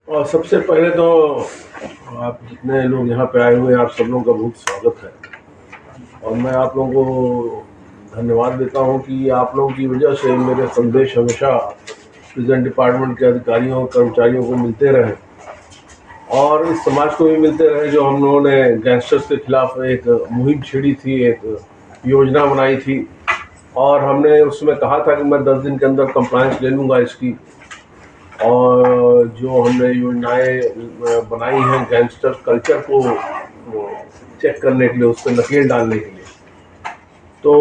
और सबसे पहले तो आप जितने लोग यहाँ पे आए हुए हैं, आप सब लोगों का बहुत स्वागत है। और मैं आप लोगों को धन्यवाद देता हूँ कि आप लोगों की वजह से मेरे संदेश हमेशा प्रेजेंट डिपार्टमेंट के अधिकारियों और कर्मचारियों को मिलते रहे और इस समाज को भी मिलते रहे। जो हम लोगों ने गैंगस्टर्स के खिलाफ एक मुहिम छेड़ी थी, एक योजना बनाई थी और हमने उसमें कहा था कि मैं 10 दिन के अंदर कंप्लायंस ले लूँगा इसकी। और जो हमने योजनाएं बनाई हैं गैंगस्टर कल्चर को चेक करने के लिए, उस पर नकेल डालने के लिए, तो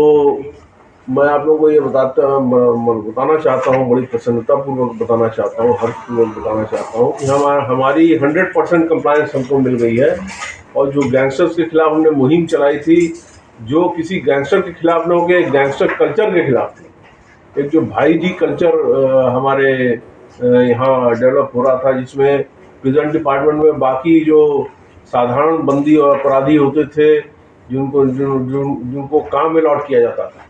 मैं आप लोगों को ये बताना चाहता हूँ, बड़ी प्रसन्नतापूर्वक बताना चाहता हूँ, हर्षपूर्वक बताना चाहता हूँ कि हमारी 100% कंप्लायंस हमको मिल गई है। और जो गैंगस्टर्स के खिलाफ हमने मुहिम चलाई थी, जो किसी गैंगस्टर के खिलाफ न हो गए, गैंगस्टर कल्चर के खिलाफ थी। एक जो भाई जी कल्चर हमारे यहाँ डेवलप हो रहा था, जिसमें प्रेजेंट डिपार्टमेंट में बाकी जो साधारण बंदी और अपराधी होते थे, जिनको काम अलॉट किया जाता था,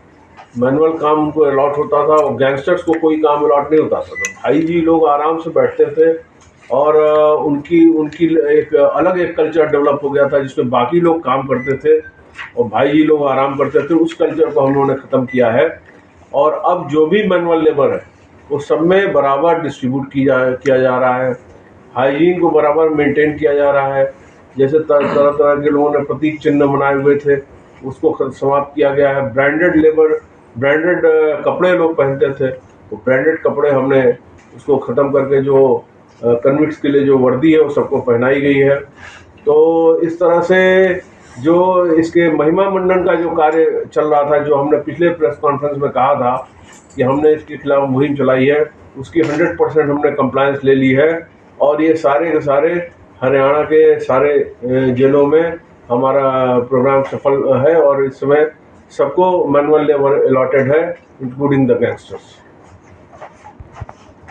मैनुअल काम उनको अलॉट होता था, और गैंगस्टर्स को कोई काम अलॉट नहीं होता था। तो भाई जी लोग आराम से बैठते थे और उनकी उनकी एक अलग एक कल्चर डेवलप हो गया था, जिसमें बाकी लोग काम करते थे और भाई जी लोग आराम करते थे। उस कल्चर को हम लोगों ने ख़त्म किया है और अब जो भी मैनुअल लेबर है वो सब में बराबर डिस्ट्रीब्यूट किया जा रहा है। हाइजीन को बराबर मेंटेन किया जा रहा है। जैसे तरह तरह के लोगों ने प्रतीक चिन्ह बनाए हुए थे, उसको समाप्त किया गया है। ब्रांडेड कपड़े लोग पहनते थे, तो ब्रांडेड कपड़े हमने उसको ख़त्म करके जो कन्विक्ट्स के लिए जो वर्दी है वो सबको पहनाई गई है। तो इस तरह से जो इसके महिमा मंडन का जो कार्य चल रहा था, जो हमने पिछले प्रेस कॉन्फ्रेंस में कहा था कि हमने इसके खिलाफ मुहिम चलाई है, उसकी 100% हमने कंप्लायंस ले ली है। और ये सारे के सारे हरियाणा के सारे जेलों में हमारा प्रोग्राम सफल है और इस समय सबको मैनुअल लेबर अलॉटेड है, इंक्लूडिंग द गैंगस्टर्स।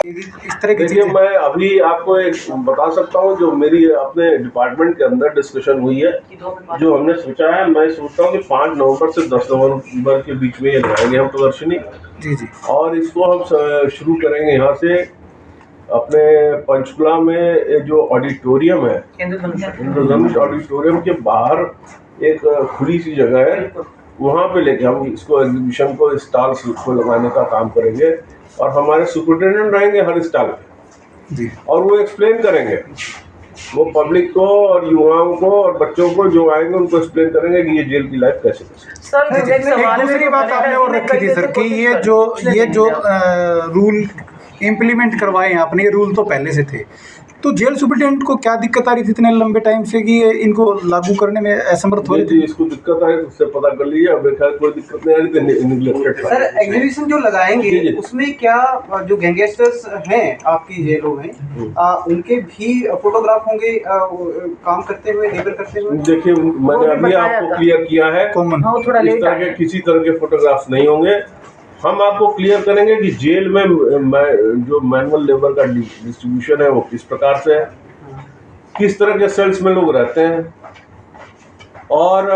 इस तरह की देखिए, मैं अभी आपको एक बता सकता हूँ जो मेरी अपने डिपार्टमेंट के अंदर डिस्कशन हुई है, जो हमने सोचा है। मैं सोचता हूँ कि 5 नवंबर से 10 नवंबर के बीच में ये लगाएंगे हम प्रदर्शनी। जी। और इसको हम शुरू करेंगे यहाँ से अपने पंचकुला में जो ऑडिटोरियम है, इंद्रधनुष ऑडिटोरियम के बाहर एक खुली सी जगह है, वहाँ पे लेके हम इसको एग्जीबिशन को, स्टॉल्स को लगाने का काम करेंगे। और हमारे सुपरिटेंडेंट रहेंगे हर स्टॉल पे जी, और वो एक्सप्लेन करेंगे, वो पब्लिक को और युवाओं को और बच्चों को जो आएंगे उनको एक्सप्लेन करेंगे कि ये जेल की लाइफ कैसे सर। एक दूसरी बात आपने और रखी थी सर कि ये जो रूल इम्प्लीमेंट करवाए हैं आपने, ये रूल तो पहले से थे, तो जेल सुपरिटेंडेंट को क्या दिक्कत आ रही थी इतने लंबे टाइम से कि ये इनको लागू करने में असमर्थ हो रहे थे? इसको दिक्कत आ रही तो उससे पता कर लीजिए। अब मेरे ख्याल कोई दिक्कत नहीं आ रही थी। सर, एग्जीबिशन जो लगाएंगे उसमें क्या जो गैंगस्टर्स हैं आपकी जेलों में, उनके भी फोटोग्राफ होंगे काम करते हुए, लेबर करते हुए? देखिए, मैंने अभी आपको क्लियर किया है, इस तरह के किसी तरह के फोटोग्राफ्स नहीं होंगे। हम आपको क्लियर करेंगे कि जेल में जो मैनुअल लेबर का डिस्ट्रीब्यूशन है वो किस प्रकार से है, किस तरह के सेल्स में लोग रहते हैं और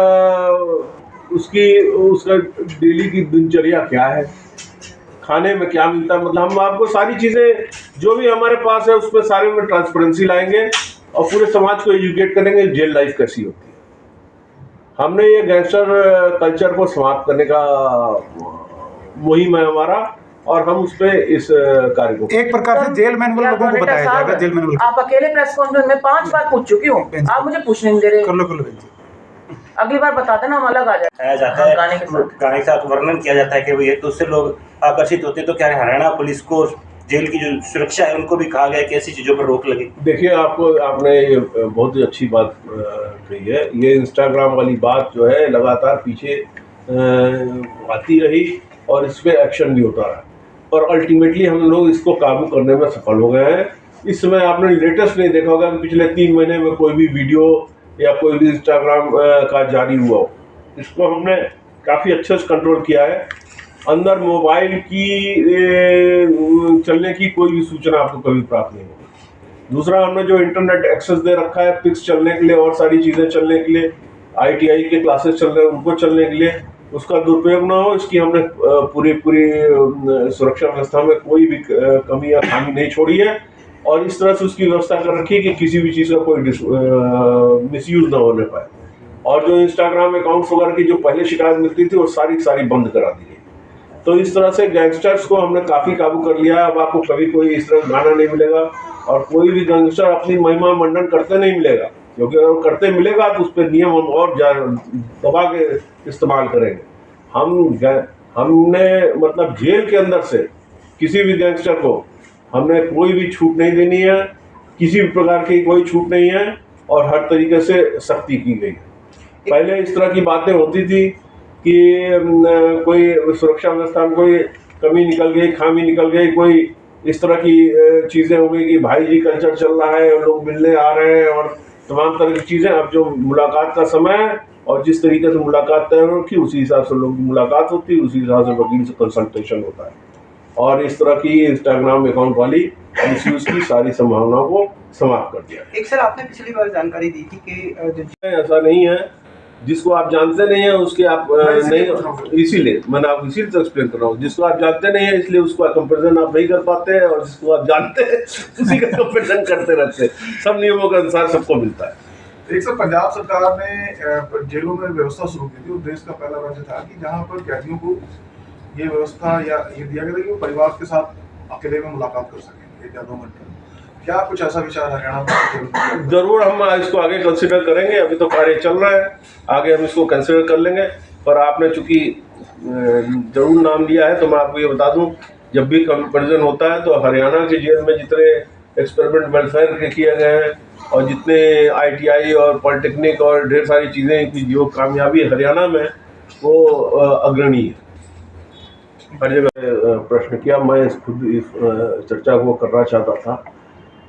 उसका डेली की दिनचर्या क्या है, खाने में क्या मिलता है। मतलब हम आपको सारी चीज़ें जो भी हमारे पास है उसमें सारे में ट्रांसपेरेंसी लाएंगे और पूरे समाज को एजुकेट करेंगे जेल लाइफ कैसी होती है। हमने ये गैंगस्टर कल्चर को समाप्त करने का मुहिम है हमारा और हम उस पे इस कार्य को एक प्रकार से जेल मैनुअल लोगों को बताया जाएगा। जेल मैनुअल आप अकेले प्रेस कॉन्फ्रेंस में 5 बार पूछ चुकी हूँ, आप मुझे पूछने नहीं दे रहे। कर लो अगली बार बता देना, हम अलग आ जाता है, गाने के साथ वर्णन किया जाता है कि ये तो उससे लोग आकर्षित होते। तो क्या हरियाणा पुलिस को जेल की जो सुरक्षा है उनको भी कहा गया कि ऐसी चीज़ों पर रोक लगे? देखिए, आपने ये बहुत ही अच्छी बात कही है। ये इंस्टाग्राम वाली बात जो है लगातार पीछे आती रही और इस पर एक्शन भी होता रहा और अल्टीमेटली हम लोग इसको काबू करने में सफल हो गए हैं। इस समय आपने लेटेस्ट नहीं देखा होगा कि पिछले 3 महीने में कोई भी वीडियो या कोई भी इंस्टाग्राम का जारी हुआ हो। इसको हमने काफ़ी अच्छे से कंट्रोल किया है। अंदर मोबाइल की चलने की कोई भी सूचना आपको कभी प्राप्त नहीं होगी। दूसरा, हमने जो इंटरनेट एक्सेस दे रखा है पिक्स चलने के लिए और सारी चीज़ें चलने के लिए, ITI के क्लासेस चल रहे हैं उनको चलने के लिए, उसका दुरुपयोग ना हो इसकी हमने पूरी सुरक्षा व्यवस्था में कोई भी कमी या खामी नहीं छोड़ी है। और इस तरह से उसकी व्यवस्था कर रखी है कि किसी भी चीज़ का कोई मिसयूज ना होने पाए। और जो इंस्टाग्राम अकाउंट्स वगैरह की जो पहले शिकायत मिलती थी वो सारी बंद करा दी गई। तो इस तरह से गैंगस्टर्स को हमने काफ़ी काबू कर लिया है। अब आपको कभी कोई इस तरह गाना नहीं मिलेगा और कोई भी गैंगस्टर अपनी महिमा मंडन करते नहीं मिलेगा, क्योंकि अगर करते मिलेगा तो उस पर नियम हम और दबा के इस्तेमाल करेंगे। हमने मतलब जेल के अंदर से किसी भी गैंगस्टर को हमने कोई भी छूट नहीं देनी है, किसी भी प्रकार की कोई छूट नहीं है और हर तरीके से सख्ती की गई है। पहले इस तरह की बातें होती थी कि कोई सुरक्षा व्यवस्था में कोई कमी निकल गई, खामी निकल गई, कोई इस तरह की चीज़ें हो गई कि भाई जी कल्चर चल रहा है और लोग मिलने आ रहे हैं और तमाम तरह की चीज़ें। अब जो मुलाकात का समय है और जिस तरीके से मुलाकात तय हो रखी उसी हिसाब से लोगों की मुलाकात होती है, उसी हिसाब से वकील से कंसल्टेशन होता है और इस तरह की इंस्टाग्राम अकाउंट वाली मिसयूज की सारी संभावनाओं को समाप्त कर दिया। एक सर आपने पिछली बार जानकारी दी थी कि ऐसा नहीं है, जिसको आप जानते नहीं है उसके आप नहीं, इसीलिए मैंने आपको इसीलिए तो एक्सप्लेन कर रहा हूँ। जिसको आप जानते नहीं है इसलिए उसका कंपैरिजन आप नहीं कर पाते हैं और जिसको आप जानते हैं उसी का कंपैरिजन करते रहते हैं। सब नियमों के अनुसार सबको मिलता है। एक सर पंजाब सरकार ने जेलों में व्यवस्था शुरू की थी और देश का पहला राज्य था कि जहाँ पर कैदियों को ये व्यवस्था या ये दिया गया था कि वो परिवार के साथ अकेले में मुलाकात कर सकें 1 या 2 घंटे। क्या कुछ ऐसा विचार हरियाणा में? जरूर हम इसको आगे कंसिडर करेंगे। अभी तो कार्य चल रहा है, आगे हम इसको कंसिडर कर लेंगे। पर आपने चूंकि जरूर नाम लिया है तो मैं आपको ये बता दूं, जब भी कंपैरिजन होता है तो हरियाणा के जेल में जितने एक्सपेरिमेंट वेलफेयर के किए गए हैं और जितने ITI और पॉलिटेक्निक और ढेर सारी चीज़ें की जो कामयाबी हरियाणा में वो अग्रणी है। हर जगह प्रश्न किया, मैं खुद इस चर्चा को करना चाहता था।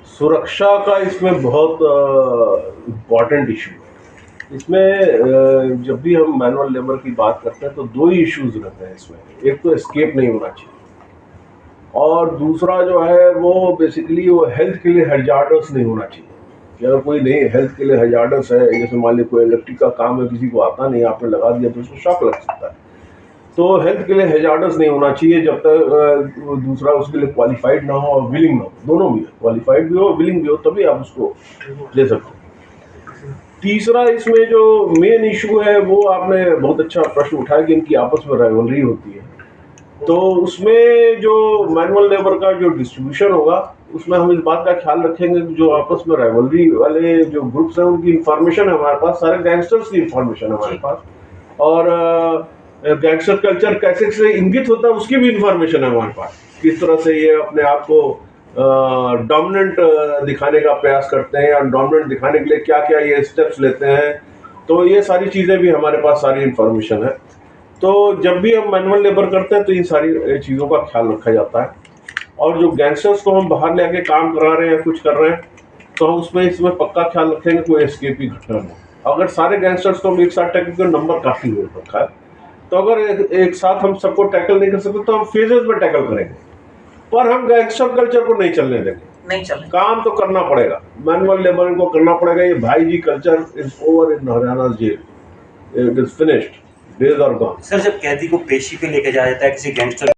सुरक्षा का इसमें बहुत इम्पॉर्टेंट इशू है। इसमें जब भी हम मैनुअल लेबर की बात करते हैं तो 2 ही इश्यूज रहते हैं इसमें। एक तो एस्केप नहीं होना चाहिए और दूसरा जो है वो बेसिकली वो हेल्थ के लिए हैजार्डस नहीं होना चाहिए। कि अगर कोई नहीं हेल्थ के लिए हैजार्डस है, जैसे मान लीजिए कोई इलेक्ट्रिक का काम है, किसी को आता नहीं, आपने लगा दिया तो उसको शॉक लग सकता है। तो हेल्थ के लिए हैजार्डस नहीं होना चाहिए जब तक दूसरा उसके लिए क्वालिफाइड ना हो और विलिंग ना हो। दोनों भी है, क्वालिफाइड भी हो विलिंग भी हो, तभी आप उसको ले सकते हो। तीसरा इसमें जो मेन इशू है वो आपने बहुत अच्छा प्रश्न उठाया कि इनकी आपस में राइवलरी होती है। तो उसमें जो मैनुअल लेबर का जो डिस्ट्रीब्यूशन होगा उसमें हम इस बात का ख्याल रखेंगे कि जो आपस में राइवलरी वाले जो ग्रुप्स हैं उनकी इंफॉर्मेशन है हमारे पास, सारे गैंगस्टर्स की इंफॉर्मेशन है हमारे पास, और गैंगस्टर कल्चर कैसे से इंगित होता है उसकी भी इंफॉर्मेशन है हमारे पास। किस तरह से ये अपने आप को डोमिनेंट दिखाने का प्रयास करते हैं और डोमिनेंट दिखाने के लिए क्या क्या ये स्टेप्स लेते हैं, तो ये सारी चीज़ें भी हमारे पास सारी इंफॉर्मेशन है। तो जब भी हम मैनुअल लेबर करते हैं तो इन सारी चीज़ों का ख्याल रखा जाता है। और जो गैंगस्टर्स को हम बाहर ले आके काम करा रहे हैं या कुछ कर रहे हैं तो हम इसमें पक्का ख्याल रखेंगे कोई एस्केप की घटना हो। अगर सारे गैंगस्टर्स को हम एक साथ टैकल कर, नंबर काफ़ी हो रखा है, तो अगर एक साथ हम सबको टैकल नहीं कर सकते तो हम फेजेस में टैकल करेंगे, पर हम गैंगस्टर कल्चर को नहीं चलने देंगे। नहीं चले, काम तो करना पड़ेगा, मैनुअल लेबर को करना पड़ेगा। ये भाई जी culture is over in Haryana jail, it is finished, days are gone. Sir जब कैदी को पेशी पे लेके जाया जाता है किसी गैंगस्टर